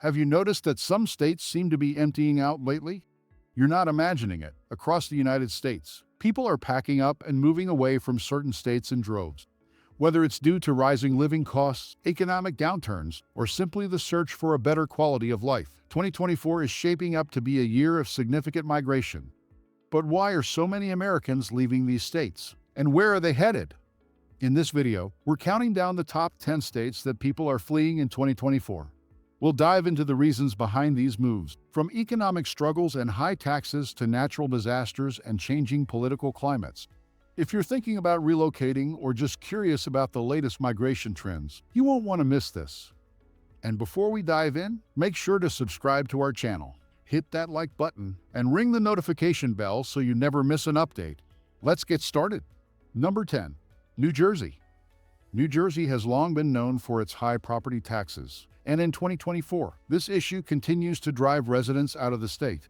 Have you noticed that some states seem to be emptying out lately? You're not imagining it. Across the United States, people are packing up and moving away from certain states in droves. Whether it's due to rising living costs, economic downturns, or simply the search for a better quality of life, 2024 is shaping up to be a year of significant migration. But why are so many Americans leaving these states? And where are they headed? In this video, we're counting down the top 10 states that people are fleeing in 2024. We'll dive into the reasons behind these moves, from economic struggles and high taxes to natural disasters and changing political climates. If you're thinking about relocating or just curious about the latest migration trends, you won't want to miss this. And before we dive in, make sure to subscribe to our channel, hit that like button, and ring the notification bell so you never miss an update. Let's get started. Number 10. New Jersey. New Jersey has long been known for its high property taxes, and in 2024, this issue continues to drive residents out of the state.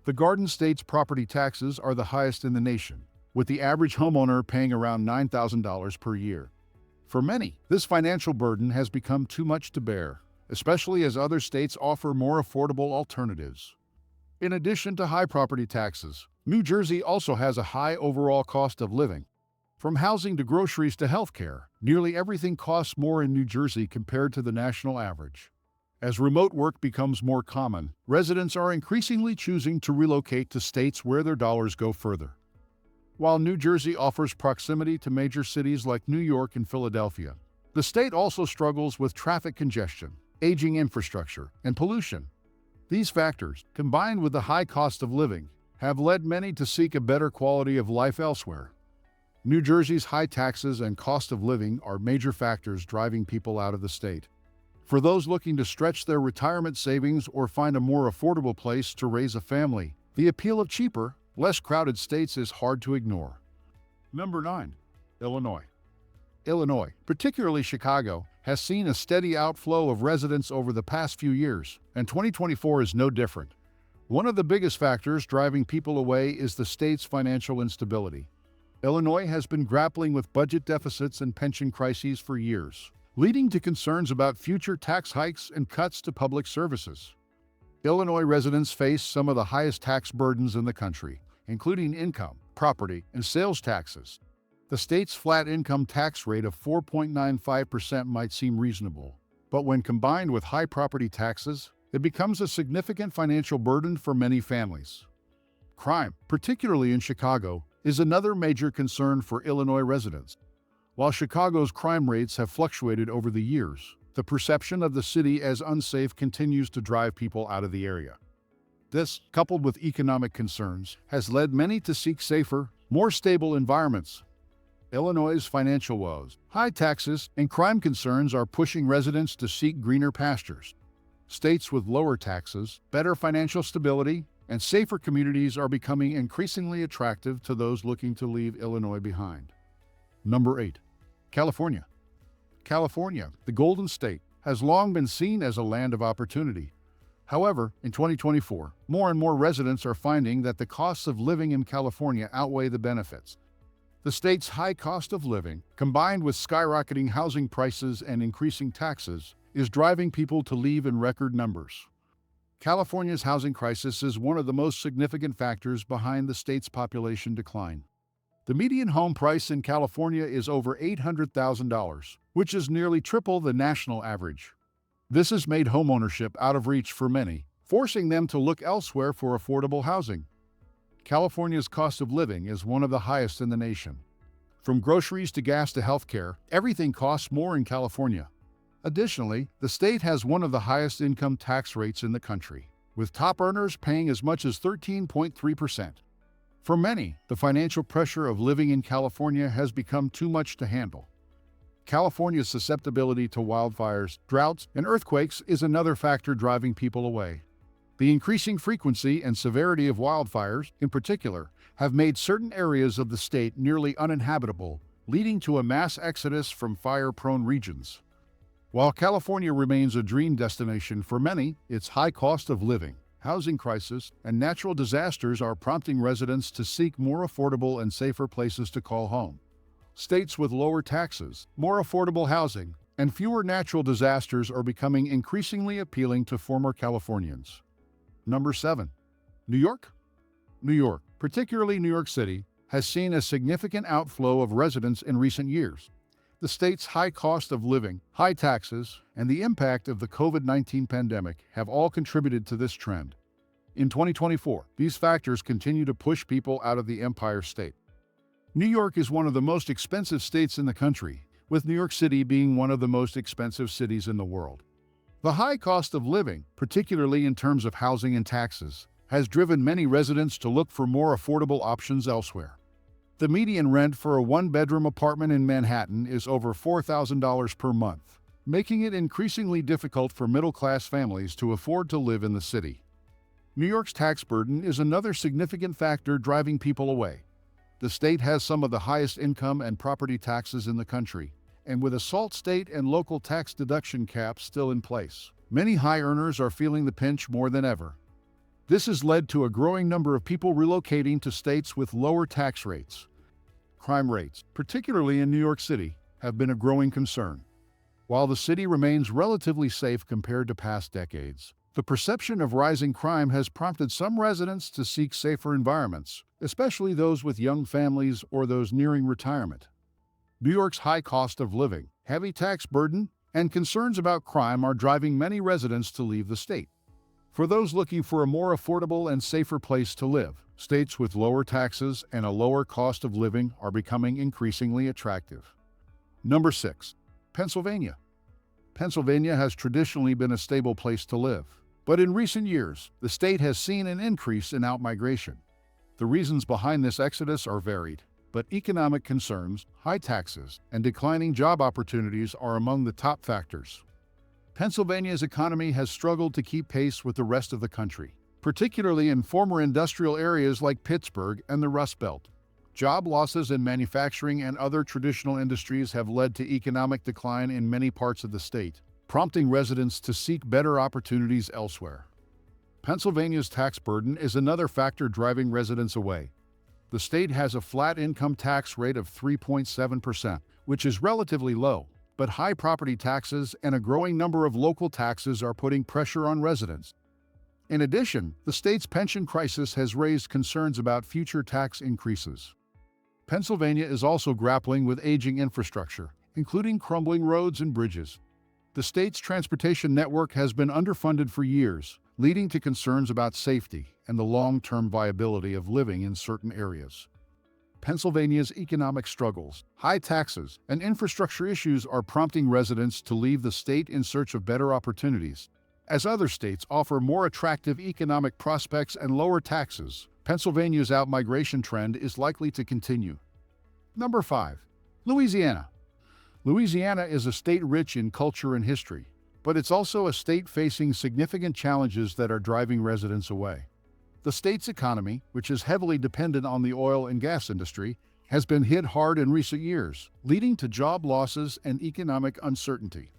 The Garden State's property taxes are the highest in the nation, with the average homeowner paying around $9,000 per year. For many, this financial burden has become too much to bear, especially as other states offer more affordable alternatives. In addition to high property taxes, New Jersey also has a high overall cost of living. From housing to groceries to healthcare, nearly everything costs more in New Jersey compared to the national average. As remote work becomes more common, residents are increasingly choosing to relocate to states where their dollars go further. While New Jersey offers proximity to major cities like New York and Philadelphia, the state also struggles with traffic congestion, aging infrastructure, and pollution. These factors, combined with the high cost of living, have led many to seek a better quality of life elsewhere. New Jersey's high taxes and cost of living are major factors driving people out of the state. For those looking to stretch their retirement savings or find a more affordable place to raise a family, the appeal of cheaper, less crowded states is hard to ignore. Number 9. Illinois. Illinois, particularly Chicago, has seen a steady outflow of residents over the past few years, and 2024 is no different. One of the biggest factors driving people away is the state's financial instability. Illinois has been grappling with budget deficits and pension crises for years, leading to concerns about future tax hikes and cuts to public services. Illinois residents face some of the highest tax burdens in the country, including income, property, and sales taxes. The state's flat income tax rate of 4.95% might seem reasonable, but when combined with high property taxes, it becomes a significant financial burden for many families. Crime, particularly in Chicago, is another major concern for Illinois residents. While Chicago's crime rates have fluctuated over the years, the perception of the city as unsafe continues to drive people out of the area. This, coupled with economic concerns, has led many to seek safer, more stable environments. Illinois' financial woes, high taxes, and crime concerns are pushing residents to seek greener pastures. States with lower taxes, better financial stability, and safer communities are becoming increasingly attractive to those looking to leave Illinois behind. Number 8. California. California, the Golden State, has long been seen as a land of opportunity. However, in 2024, more and more residents are finding that the costs of living in California outweigh the benefits. The state's high cost of living, combined with skyrocketing housing prices and increasing taxes, is driving people to leave in record numbers. California's housing crisis is one of the most significant factors behind the state's population decline. The median home price in California is over $800,000, which is nearly triple the national average. This has made homeownership out of reach for many, forcing them to look elsewhere for affordable housing. California's cost of living is one of the highest in the nation. From groceries to gas to healthcare, everything costs more in California. Additionally, the state has one of the highest income tax rates in the country, with top earners paying as much as 13.3%. For many, the financial pressure of living in California has become too much to handle. California's susceptibility to wildfires, droughts, and earthquakes is another factor driving people away. The increasing frequency and severity of wildfires, in particular, have made certain areas of the state nearly uninhabitable, leading to a mass exodus from fire-prone regions. While California remains a dream destination for many, its high cost of living, housing crisis, and natural disasters are prompting residents to seek more affordable and safer places to call home. States with lower taxes, more affordable housing, and fewer natural disasters are becoming increasingly appealing to former Californians. Number 7. New York? New York, particularly New York City, has seen a significant outflow of residents in recent years. The state's high cost of living, high taxes, and the impact of the COVID-19 pandemic have all contributed to this trend. In 2024, these factors continue to push people out of the Empire State. New York is one of the most expensive states in the country, with New York City being one of the most expensive cities in the world. The high cost of living, particularly in terms of housing and taxes, has driven many residents to look for more affordable options elsewhere. The median rent for a one-bedroom apartment in Manhattan is over $4,000 per month, making it increasingly difficult for middle-class families to afford to live in the city. New York's tax burden is another significant factor driving people away. The state has some of the highest income and property taxes in the country, and with a SALT state and local tax deduction caps still in place, many high earners are feeling the pinch more than ever. This has led to a growing number of people relocating to states with lower tax rates. Crime rates, particularly in New York City, have been a growing concern. While the city remains relatively safe compared to past decades, the perception of rising crime has prompted some residents to seek safer environments, especially those with young families or those nearing retirement. New York's high cost of living, heavy tax burden, and concerns about crime are driving many residents to leave the state. For those looking for a more affordable and safer place to live, states with lower taxes and a lower cost of living are becoming increasingly attractive. Number 6. Pennsylvania. Pennsylvania has traditionally been a stable place to live, but in recent years, the state has seen an increase in outmigration. The reasons behind this exodus are varied, but economic concerns, high taxes, and declining job opportunities are among the top factors. Pennsylvania's economy has struggled to keep pace with the rest of the country, particularly in former industrial areas like Pittsburgh and the Rust Belt. Job losses in manufacturing and other traditional industries have led to economic decline in many parts of the state, prompting residents to seek better opportunities elsewhere. Pennsylvania's tax burden is another factor driving residents away. The state has a flat income tax rate of 3.7%, which is relatively low, but high property taxes and a growing number of local taxes are putting pressure on residents. In addition, the state's pension crisis has raised concerns about future tax increases. Pennsylvania is also grappling with aging infrastructure, including crumbling roads and bridges. The state's transportation network has been underfunded for years, leading to concerns about safety and the long-term viability of living in certain areas. Pennsylvania's economic struggles, high taxes, and infrastructure issues are prompting residents to leave the state in search of better opportunities. As other states offer more attractive economic prospects and lower taxes, Pennsylvania's outmigration trend is likely to continue. Number 5. Louisiana. Louisiana is a state rich in culture and history, but it's also a state facing significant challenges that are driving residents away. The state's economy, which is heavily dependent on the oil and gas industry, has been hit hard in recent years, leading to job losses and economic uncertainty.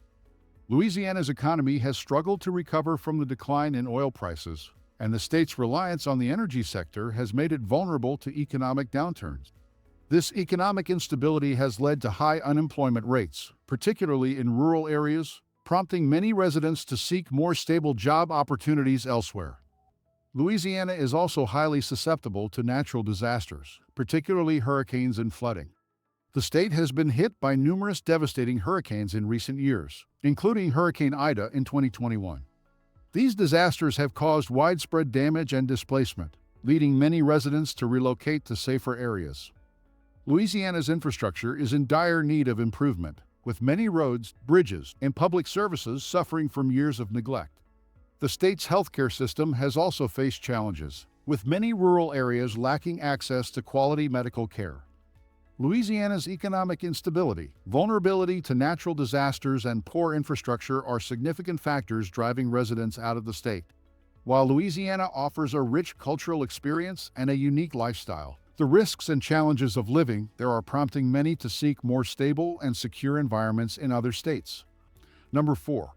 Louisiana's economy has struggled to recover from the decline in oil prices, and the state's reliance on the energy sector has made it vulnerable to economic downturns. This economic instability has led to high unemployment rates, particularly in rural areas, prompting many residents to seek more stable job opportunities elsewhere. Louisiana is also highly susceptible to natural disasters, particularly hurricanes and flooding. The state has been hit by numerous devastating hurricanes in recent years, including Hurricane Ida in 2021. These disasters have caused widespread damage and displacement, leading many residents to relocate to safer areas. Louisiana's infrastructure is in dire need of improvement, with many roads, bridges, and public services suffering from years of neglect. The state's healthcare system has also faced challenges, with many rural areas lacking access to quality medical care. Louisiana's economic instability, vulnerability to natural disasters, and poor infrastructure are significant factors driving residents out of the state. While Louisiana offers a rich cultural experience and a unique lifestyle, the risks and challenges of living there are prompting many to seek more stable and secure environments in other states. Number 4.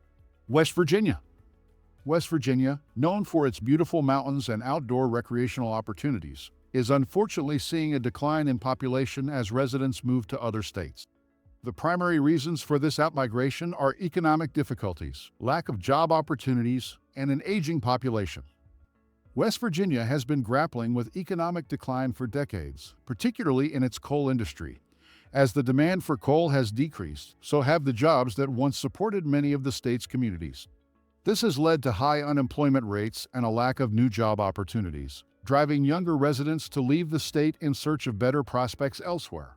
West Virginia. West Virginia, known for its beautiful mountains and outdoor recreational opportunities, is unfortunately seeing a decline in population as residents move to other states. The primary reasons for this outmigration are economic difficulties, lack of job opportunities, and an aging population. West Virginia has been grappling with economic decline for decades, particularly in its coal industry. As the demand for coal has decreased, so have the jobs that once supported many of the state's communities. This has led to high unemployment rates and a lack of new job opportunities, driving younger residents to leave the state in search of better prospects elsewhere.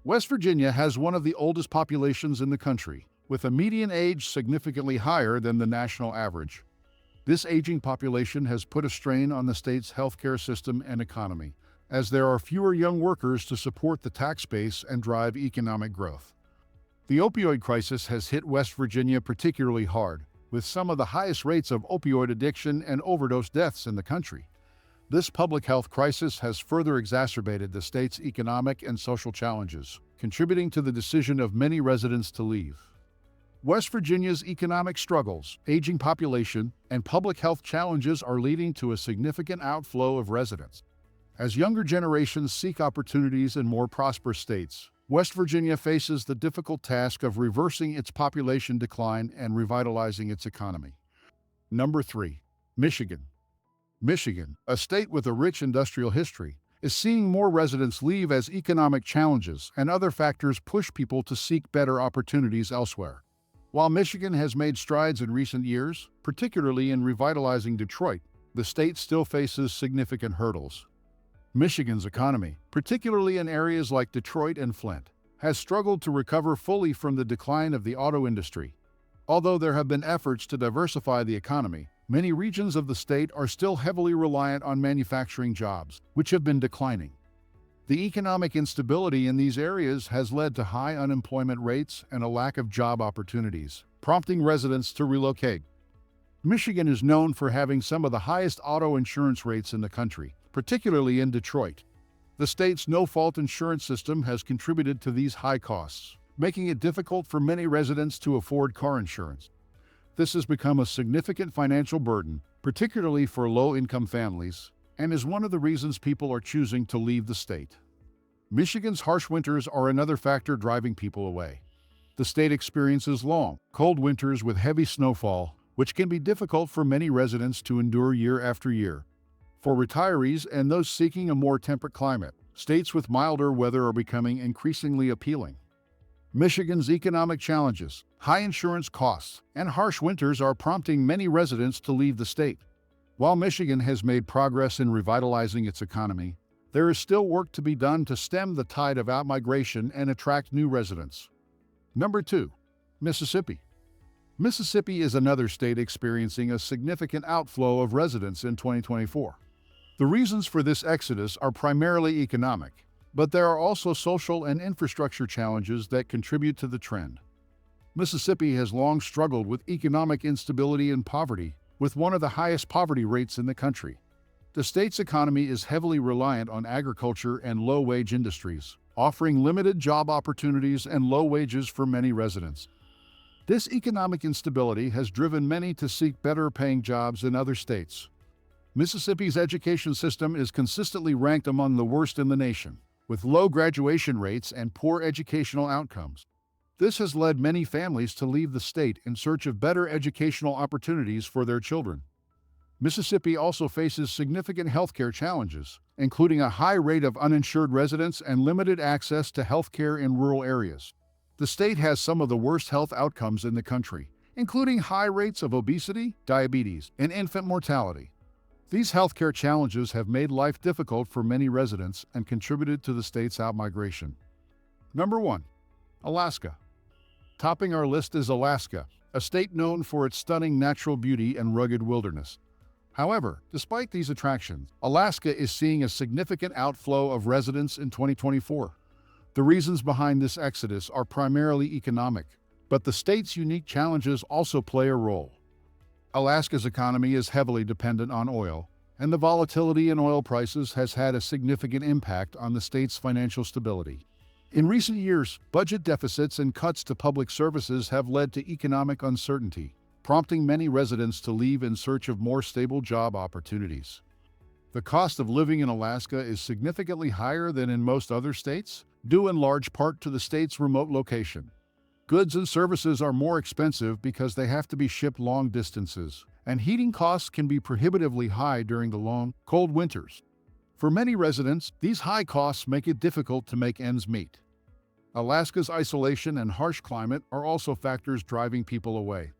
West Virginia has one of the oldest populations in the country, with a median age significantly higher than the national average. This aging population has put a strain on the state's healthcare system and economy, as there are fewer young workers to support the tax base and drive economic growth. The opioid crisis has hit West Virginia particularly hard, with some of the highest rates of opioid addiction and overdose deaths in the country. This public health crisis has further exacerbated the state's economic and social challenges, contributing to the decision of many residents to leave. West Virginia's economic struggles, aging population, and public health challenges are leading to a significant outflow of residents. As younger generations seek opportunities in more prosperous states, West Virginia faces the difficult task of reversing its population decline and revitalizing its economy. Number 3. Michigan. Michigan, a state with a rich industrial history, is seeing more residents leave as economic challenges and other factors push people to seek better opportunities elsewhere. While Michigan has made strides in recent years, particularly in revitalizing Detroit, the state still faces significant hurdles. Michigan's economy, particularly in areas like Detroit and Flint, has struggled to recover fully from the decline of the auto industry. Although there have been efforts to diversify the economy, many regions of the state are still heavily reliant on manufacturing jobs, which have been declining. The economic instability in these areas has led to high unemployment rates and a lack of job opportunities, prompting residents to relocate. Michigan is known for having some of the highest auto insurance rates in the country, particularly in Detroit. The state's no-fault insurance system has contributed to these high costs, making it difficult for many residents to afford car insurance. This has become a significant financial burden, particularly for low-income families, and is one of the reasons people are choosing to leave the state. Michigan's harsh winters are another factor driving people away. The state experiences long, cold winters with heavy snowfall, which can be difficult for many residents to endure year after year. For retirees and those seeking a more temperate climate, states with milder weather are becoming increasingly appealing. Michigan's economic challenges, high insurance costs, and harsh winters are prompting many residents to leave the state. While Michigan has made progress in revitalizing its economy, there is still work to be done to stem the tide of outmigration and attract new residents. Number 2. Mississippi. Mississippi is another state experiencing a significant outflow of residents in 2024. The reasons for this exodus are primarily economic, but there are also social and infrastructure challenges that contribute to the trend. Mississippi has long struggled with economic instability and poverty, with one of the highest poverty rates in the country. The state's economy is heavily reliant on agriculture and low-wage industries, offering limited job opportunities and low wages for many residents. This economic instability has driven many to seek better-paying jobs in other states. Mississippi's education system is consistently ranked among the worst in the nation, with low graduation rates and poor educational outcomes. This has led many families to leave the state in search of better educational opportunities for their children. Mississippi also faces significant healthcare challenges, including a high rate of uninsured residents and limited access to healthcare in rural areas. The state has some of the worst health outcomes in the country, including high rates of obesity, diabetes, and infant mortality. These healthcare challenges have made life difficult for many residents and contributed to the state's outmigration. Number 1. Alaska. Topping our list is Alaska, a state known for its stunning natural beauty and rugged wilderness. However, despite these attractions, Alaska is seeing a significant outflow of residents in 2024. The reasons behind this exodus are primarily economic, but the state's unique challenges also play a role. Alaska's economy is heavily dependent on oil, and the volatility in oil prices has had a significant impact on the state's financial stability. In recent years, budget deficits and cuts to public services have led to economic uncertainty, prompting many residents to leave in search of more stable job opportunities. The cost of living in Alaska is significantly higher than in most other states, due in large part to the state's remote location. Goods and services are more expensive because they have to be shipped long distances, and heating costs can be prohibitively high during the long, cold winters. For many residents, these high costs make it difficult to make ends meet. Alaska's isolation and harsh climate are also factors driving people away.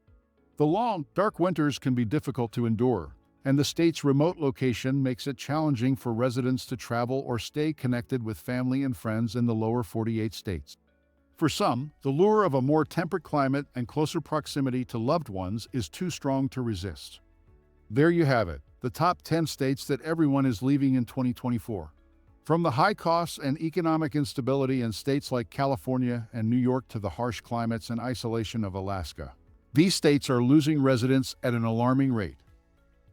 The long, dark winters can be difficult to endure, and the state's remote location makes it challenging for residents to travel or stay connected with family and friends in the lower 48 states. For some, the lure of a more temperate climate and closer proximity to loved ones is too strong to resist. There you have it, the top 10 states that everyone is leaving in 2024. From the high costs and economic instability in states like California and New York to the harsh climates and isolation of Alaska, these states are losing residents at an alarming rate.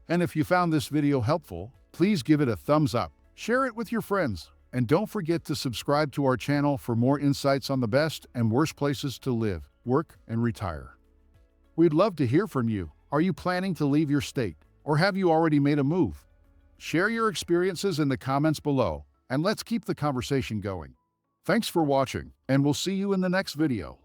And if you found this video helpful, please give it a thumbs up, share it with your friends, and don't forget to subscribe to our channel for more insights on the best and worst places to live, work, and retire. We'd love to hear from you. Are you planning to leave your state, or have you already made a move? Share your experiences in the comments below, and let's keep the conversation going. Thanks for watching, and we'll see you in the next video.